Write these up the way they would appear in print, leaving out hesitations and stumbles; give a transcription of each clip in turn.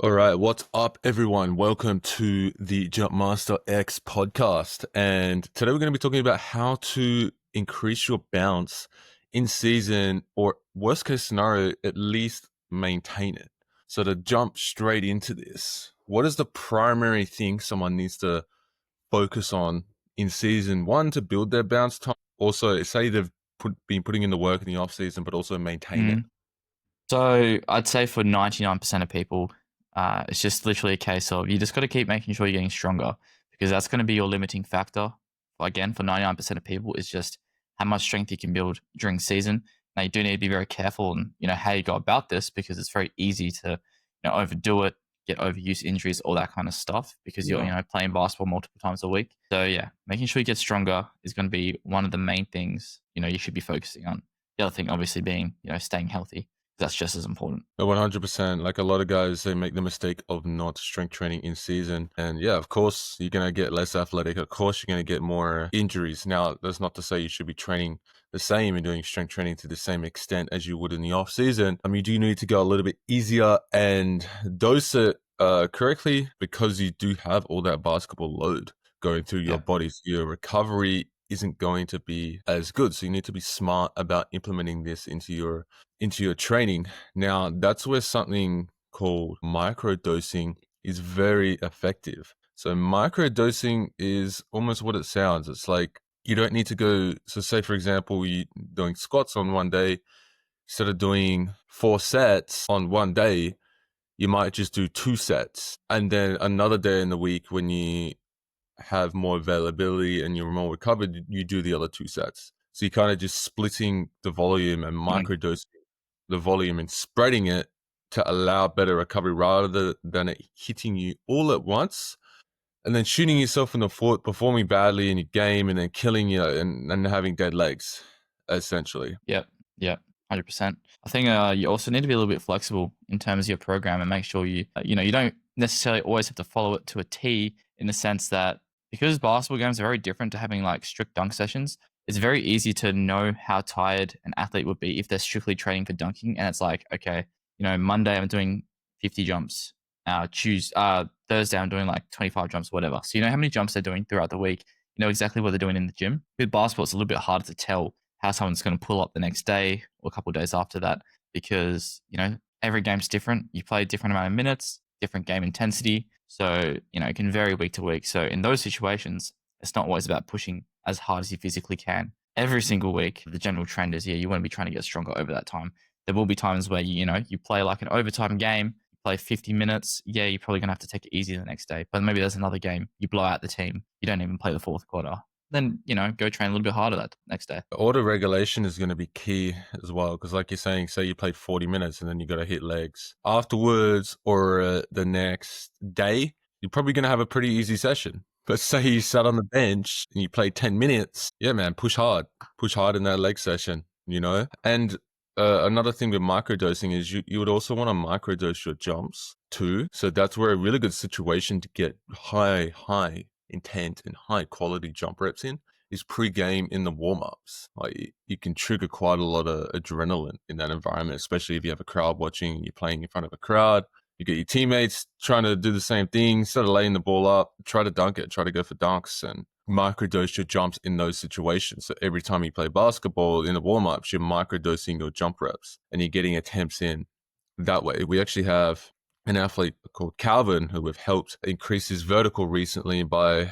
All right, what's up, everyone? Welcome to the Jumpmaster X podcast. And today we're going to be talking about how to increase your bounce in season, or worst case scenario, at least maintain it. So, to jump straight into this, what is the primary thing someone needs to focus on in season one to build their bounce time? Also, say they've been putting in the work in the off season, but also maintain it. Mm. So I'd say for 99% of people, it's just literally a case of you just got to keep making sure you're getting stronger because that's going to be your limiting factor. Again, for 99% of people, is just how much strength you can build during season. Now you do need to be very careful and how you go about this because it's very easy to overdo it, get overuse injuries, all that kind of stuff because you're Yeah. playing basketball multiple times a week. So yeah, making sure you get stronger is going to be one of the main things you should be focusing on. The other thing, obviously, being staying healthy. That's just as important. 100%. Like a lot of guys, they make the mistake of not strength training in season. And yeah, of course, you're going to get less athletic. Of course, you're going to get more injuries. Now, that's not to say you should be training the same and doing strength training to the same extent as you would in the off season. You do need to go a little bit easier and dose it correctly because you do have all that basketball load going through your Yeah. body. So your recovery isn't going to be as good. So you need to be smart about implementing this into your training. Now, that's where something called microdosing is very effective. So microdosing is almost what it sounds. It's like you don't need to go. So say, for example, you're doing squats on one day, instead of doing 4 sets on one day, you might just do 2 sets. And then another day in the week when you have more availability and you're more recovered, you do the other 2 sets. So you're kind of just splitting the volume and Mm. microdosing the volume and spreading it to allow better recovery rather than it hitting you all at once and then shooting yourself in the foot, performing badly in your game, and then killing you and having dead legs, essentially. Yep. Yep. 100%. I think you also need to be a little bit flexible in terms of your program and make sure you don't necessarily always have to follow it to a T in the sense that because basketball games are very different to having like strict dunk sessions, it's very easy to know how tired an athlete would be if they're strictly training for dunking. And it's like, okay, Monday I'm doing 50 jumps. Thursday I'm doing like 25 jumps, whatever. So you know how many jumps they're doing throughout the week. You know exactly what they're doing in the gym. With basketball, it's a little bit harder to tell how someone's going to pull up the next day or a couple of days after that because every game's different. You play a different amount of minutes, different game intensity, so it can vary week to week. So in those situations, it's not always about pushing as hard as you physically can every single week. The general trend is you want to be trying to get stronger over that time. There will be times where you play like an overtime game, you play 50 minutes. Yeah, you're probably going to have to take it easy the next day, but maybe there's another game you blow out the team, you don't even play the fourth quarter, then go train a little bit harder that next day. Auto regulation is going to be key as well because, like you're saying, say you played 40 minutes and then you got to hit legs afterwards or the next day, you're probably going to have a pretty easy session. But say you sat on the bench and you played 10 minutes, yeah, man, push hard in that leg session. And another thing with microdosing is you would also want to microdose your jumps too. So that's where a really good situation to get high intent and high quality jump reps in is pre-game in the warm-ups. Like you can trigger quite a lot of adrenaline in that environment, especially if you have a crowd watching and you're playing in front of a crowd. You get your teammates trying to do the same thing, instead of laying the ball up, try to dunk it, try to go for dunks and microdose your jumps in those situations. So every time you play basketball in the warm-ups, you're microdosing your jump reps and you're getting attempts in that way. We actually have an athlete called Calvin who have helped increase his vertical recently by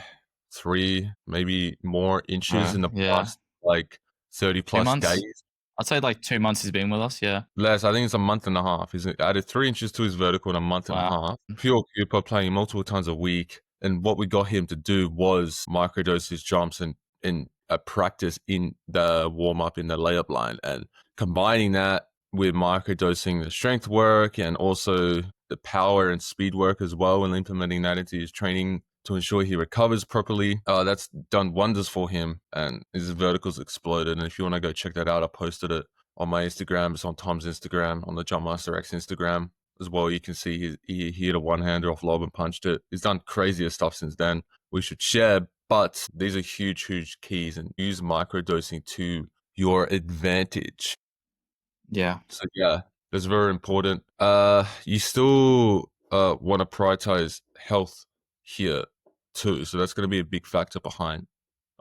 3, maybe more inches in the Yeah, past, like 30 2 plus months. days. I'd say like 2 months he's been with us. Yeah. Less, I think it's a month and a half. He's added 3 inches to his vertical in a month and a Wow. half. Pure Cooper playing multiple times a week. And what we got him to do was microdose his jumps and practice in the warm up in the layup line. And combining that with microdosing the strength work and also the power and speed work as well, and implementing that into his training to ensure he recovers properly. That's done wonders for him, and his verticals exploded. And if you want to go check that out, I posted it on my Instagram. It's on Tom's Instagram, on the Jumpmaster X Instagram as well. You can see he hit a one-hander off lob and punched it. He's done crazier stuff since then. We should share, but these are huge keys, and use microdosing to your advantage. Yeah. So yeah, that's very important. You still want to prioritize health here too. So that's going to be a big factor behind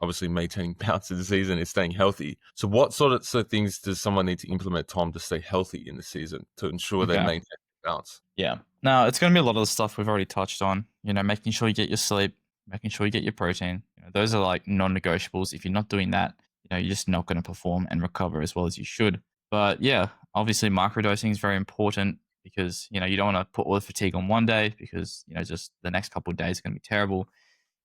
obviously maintaining balance in the season is staying healthy. So what sort of things does someone need to implement, Tom, to stay healthy in the season to ensure they Okay. maintain balance? Yeah. Now it's going to be a lot of the stuff we've already touched on. You know, making sure you get your sleep, making sure you get your protein. You know, those are like non-negotiables. If you're not doing that, you know, you're just not going to perform and recover as well as you should. But yeah, obviously microdosing is very important because you know you don't want to put all the fatigue on one day because you know just the next couple of days are going to be terrible.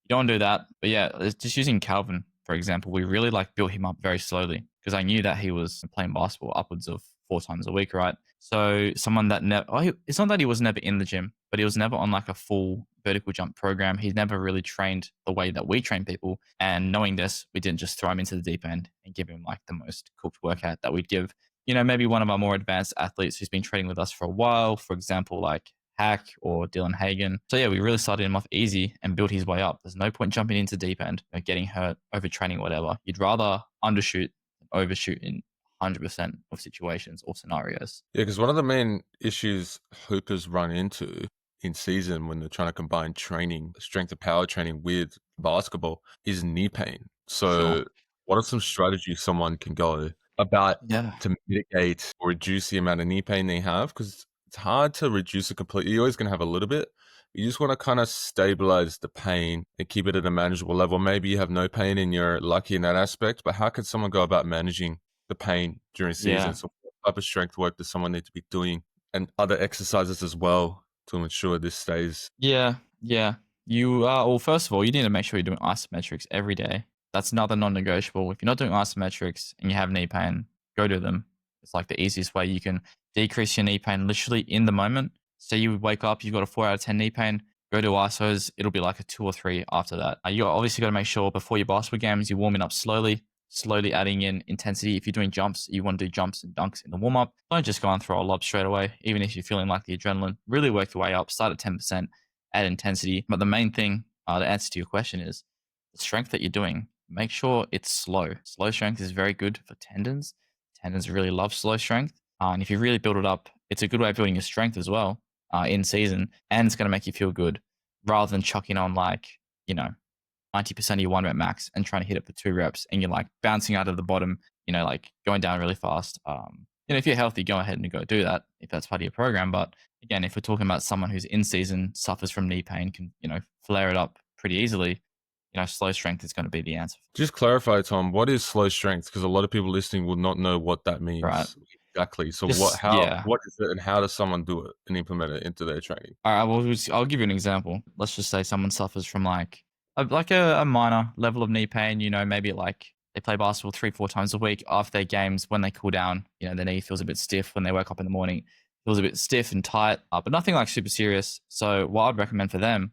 You don't do that. But yeah, it's just using Calvin, for example, we really like built him up very slowly because I knew that he was playing basketball upwards of 4 times a week, right? So someone that never, it's not that he was never in the gym, but he was never on like a full vertical jump program. He's never really trained the way that we train people. And knowing this, we didn't just throw him into the deep end and give him like the most cooked workout that we'd give, you know, maybe one of our more advanced athletes who's been training with us for a while, for example, like Hack or Dylan Hagen. So yeah, we really started him off easy and built his way up. There's no point jumping into deep end, you know, getting hurt, overtraining, whatever. You'd rather undershoot than overshoot in 100% of situations or scenarios. Yeah, because one of the main issues hoopers run into in season when they're trying to combine training, strength and power training with basketball is knee pain. For sure. So what are some strategies someone can go about Yeah. to mitigate or reduce the amount of knee pain they have? Because it's hard to reduce it completely. You're always going to have a little bit. You just want to kind of stabilize the pain and keep it at a manageable level. Maybe you have no pain and you're lucky in that aspect, but how can someone go about managing the pain during season? Yeah. So what type of strength work does someone need to be doing and other exercises as well to ensure this stays? Yeah. Yeah. You are, well, first of all, you need to make sure you're doing isometrics every day. That's another non negotiable. If you're not doing isometrics and you have knee pain, go do them. It's like the easiest way you can decrease your knee pain literally in the moment. Say you wake up, you've got a 4 out of 10 knee pain, go to ISOs, it'll be like a 2 or 3 after that. You obviously got to make sure before your basketball games, you're warming up slowly adding in intensity. If you're doing jumps, you want to do jumps and dunks in the warm up. Don't just go and throw a lob straight away, even if you're feeling like the adrenaline. Really work your way up, start at 10%, add intensity. But the main thing, the answer to your question is the strength that you're doing, make sure it's slow. Slow strength is very good for tendons. Tendons really love slow strength. And if you really build it up, it's a good way of building your strength as well in season. And it's going to make you feel good rather than chucking on like, you know, 90% of your 1 rep max and trying to hit it for 2 reps and you're like bouncing out of the bottom, you know, like going down really fast. You know, if you're healthy, go ahead and go do that if that's part of your program. But again, if we're talking about someone who's in season, suffers from knee pain, can, you know, flare it up pretty easily, you know, slow strength is going to be the answer. Just clarify, Tom, what is slow strength? Because a lot of people listening will not know what that Right. means exactly. So Just, yeah. what is it and how does someone do it and implement it into their training? All right. Well, I'll give you an example. Let's just say someone suffers from like a minor level of knee pain. You know, maybe like they play basketball 3-4 times a week. After their games, when they cool down, you know, their knee feels a bit stiff. When they wake up in the morning, feels a bit stiff and tight, but nothing like super serious. So what I'd recommend for them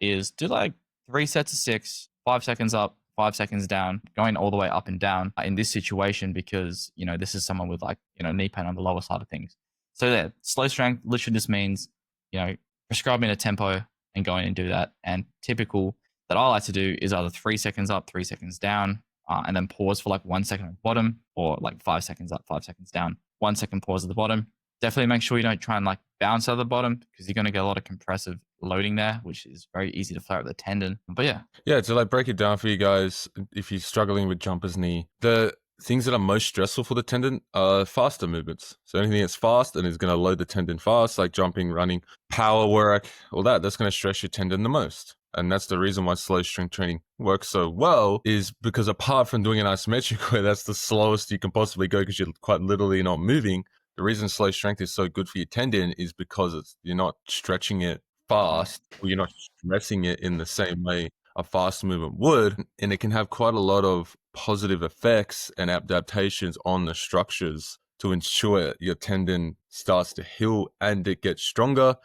is do like 3 sets of 6, 5 seconds up, 5 seconds down, going all the way up and down in this situation because, you know, this is someone with like, you know, knee pain on the lower side of things. So yeah, slow strength literally just means, you know, prescribing a tempo and going and do that. And typical that I like to do is either 3 seconds up, 3 seconds down, and then pause for like 1 second at the bottom, or like 5 seconds up, 5 seconds down, 1 second pause at the bottom. Definitely make sure you don't try and like bounce out of the bottom because you're going to get a lot of compressive loading there, which is very easy to flare up the tendon. But yeah. Yeah, to like break it down for you guys, if you're struggling with jumper's knee, the things that are most stressful for the tendon are faster movements. So anything that's fast and is going to load the tendon fast, like jumping, running, power work, all that's going to stress your tendon the most. And that's the reason why slow strength training works so well, is because apart from doing an isometric where that's the slowest you can possibly go because you're quite literally not moving, the reason slow strength is so good for your tendon is because you're not stretching it fast, or you're not stressing it in the same way a fast movement would, and it can have quite a lot of positive effects and adaptations on the structures to ensure your tendon starts to heal and it gets stronger.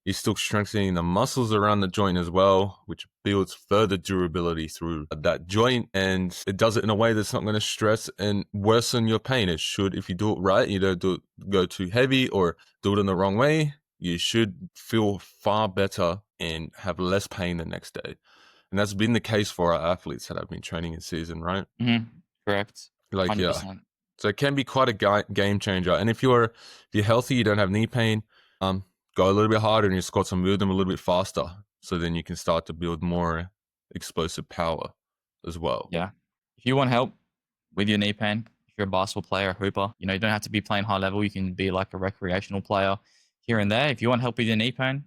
You're still strengthening the muscles around the joint as well, which builds further durability through that joint. And it does it in a way that's not going to stress and worsen your pain. It should, if you do it right, you don't go too heavy or do it in the wrong way, you should feel far better and have less pain the next day. And that's been the case for our athletes that have been training in season, right? Mm-hmm. Correct. Like, yeah. 100%. So it can be quite a game changer. And if you're healthy, you don't have knee pain, go a little bit harder in your squats and move them a little bit faster. So then you can start to build more explosive power as well. Yeah. If you want help with your knee pain, if you're a basketball player, a hooper, you know, you don't have to be playing high level. You can be like a recreational player here and there. If you want help with your knee pain,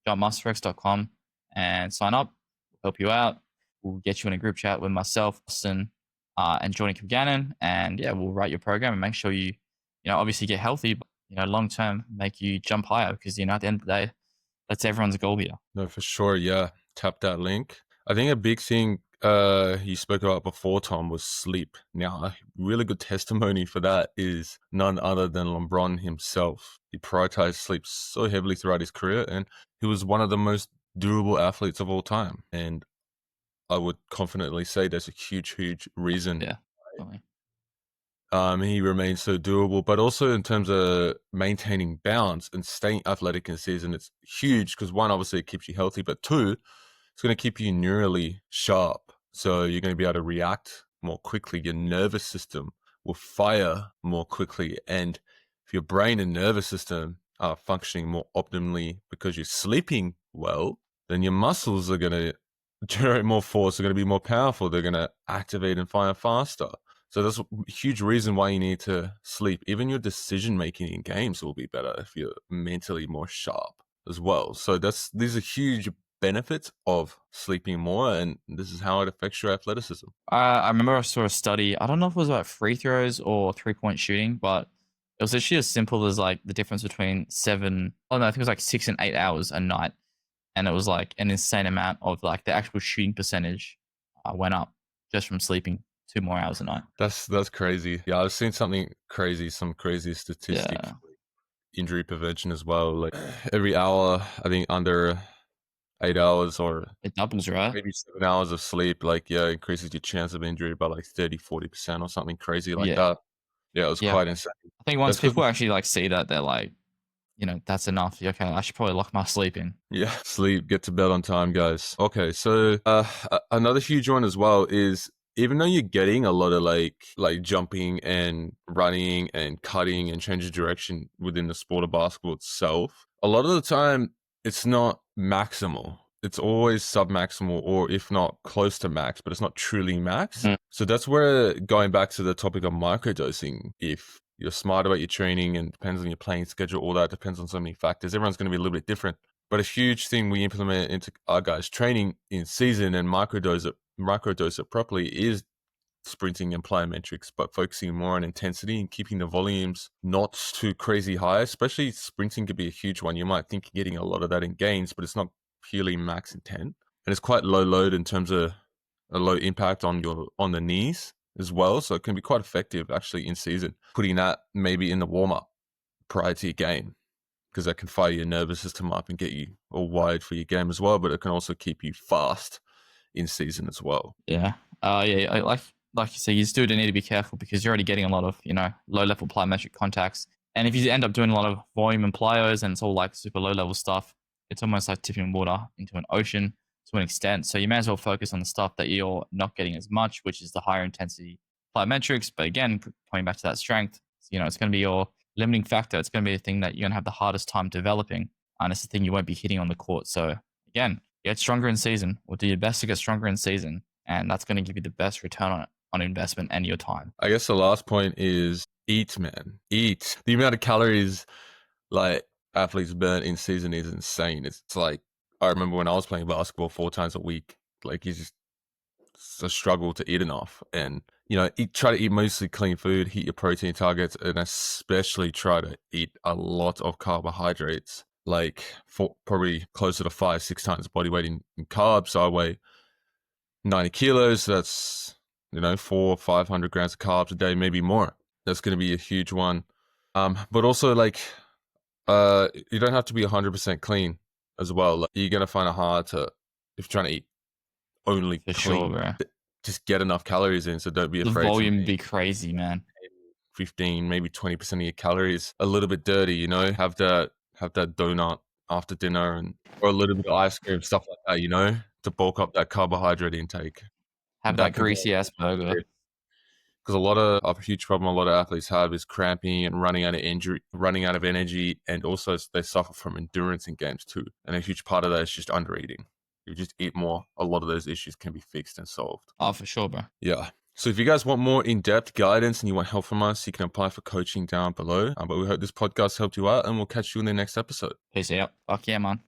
go to masterx.com and sign up. We'll help you out. We'll get you in a group chat with myself, Austin, and Jordan Kilgannon. And yeah, we'll write your program and make sure you know, obviously get healthy, but, you know, long term, make you jump higher because, you know, at the end of the day, that's everyone's goal here. No, for sure. Yeah. Tap that link. I think a big thing you spoke about before, Tom, was sleep. Now, a really good testimony for that is none other than LeBron himself. He prioritized sleep so heavily throughout his career, and he was one of the most durable athletes of all time. And I would confidently say there's a huge reason Yeah, definitely. he remains so doable, but also in terms of maintaining balance and staying athletic in season, it's huge because one, obviously, it keeps you healthy, but two, it's going to keep you neurally sharp. So you're going to be able to react more quickly. Your nervous system will fire more quickly. And if your brain and nervous system are functioning more optimally because you're sleeping well, then your muscles are going to generate more force, they're going to be more powerful, they're going to activate and fire faster. So that's a huge reason why you need to sleep. Even your decision making in games will be better if you're mentally more sharp as well. So these are huge benefits of sleeping more, and this is how it affects your athleticism. I remember I saw a study. I don't know if it was about free throws or 3-point shooting, but it was actually as simple as like the difference between oh no, I think it was like 6 and 8 hours a night. And it was like an insane amount of like the actual shooting percentage went up just from sleeping 2 more hours a night. That's crazy. Yeah, I've seen something crazy, some crazy statistic Yeah, for injury prevention as well. Like every hour, I think under 8 hours or it doubles, right? maybe 7 hours of sleep, like, yeah, increases your chance of injury by like 30-40% or something crazy like Yeah, that. Yeah, it was yeah. quite insane. I think once That's because, people actually like see that, they're like, you know, that's enough. Okay, I should probably lock my sleep in. yeah, sleep, get to bed on time, guys. Okay, so another huge one as well is even though you're getting a lot of like jumping and running and cutting and changing direction within the sport of basketball itself, a lot of the time it's not maximal. It's always submaximal or if not close to max, but it's not truly max. Mhm. So that's where going back to the topic of microdosing, if you're smart about your training and depends on your playing schedule, all that depends on so many factors. Everyone's going to be a little bit different. But a huge thing we implement into our guys' training in season and microdose it properly is sprinting and plyometrics, but focusing more on intensity and keeping the volumes not too crazy high. Especially sprinting could be a huge one. You might think you're getting a lot of that in gains, but it's not purely max intent. And it's quite low load in terms of a low impact on the knees as well. So it can be quite effective actually in season. Putting that maybe in the warm up prior to your game, because that can fire your nervous system up and get you all wired for your game as well. But it can also keep you fast in season as well. Yeah. Yeah. Like you say, you still do need to be careful because you're already getting a lot of, you know, low level plyometric contacts. And if you end up doing a lot of volume and plyos and it's all like super low level stuff, it's almost like tipping water into an ocean to an extent. So you may as well focus on the stuff that you're not getting as much, which is the higher intensity plyometrics. But again, coming back to that strength, you know, it's going to be your limiting factor. It's going to be the thing that you're going to have the hardest time developing. And it's the thing you won't be hitting on the court. So again, get stronger in season or do your best to get stronger in season. And that's going to give you the best return on investment and your time. I guess the last point is eat, man. Eat. The amount of calories like athletes burn in season is insane. It's like I remember when I was playing basketball 4 times a week. Like it's a struggle to eat enough, and try to eat mostly clean food, hit your protein targets, and especially try to eat a lot of carbohydrates. Like for probably closer to 5-6 times body weight in carbs. So I weigh 90 kilos. So that's 400-500 grams of carbs a day, maybe more. That's going to be a huge one. But also like you don't have to be 100% clean as well. Like, you're gonna find it hard to if you're trying to eat only For sure, clean. bro. Just get enough calories in. So don't be The afraid to volume make be crazy, man. 15, maybe 20% of your calories a little bit dirty. Have that donut after dinner and or a little bit of ice cream, stuff like that. To bulk up that carbohydrate intake. Have That that can be greasy ass burger. because a huge problem a lot of athletes have is cramping and running out of energy, and also they suffer from endurance in games too. And a huge part of that is just under eating. You just eat more, a lot of those issues can be fixed and solved. Oh, for sure, bro. Yeah. So if you guys want more in-depth guidance and you want help from us, you can apply for coaching down below. But we hope this podcast helped you out, and we'll catch you in the next episode. Peace out. Fuck yeah, man.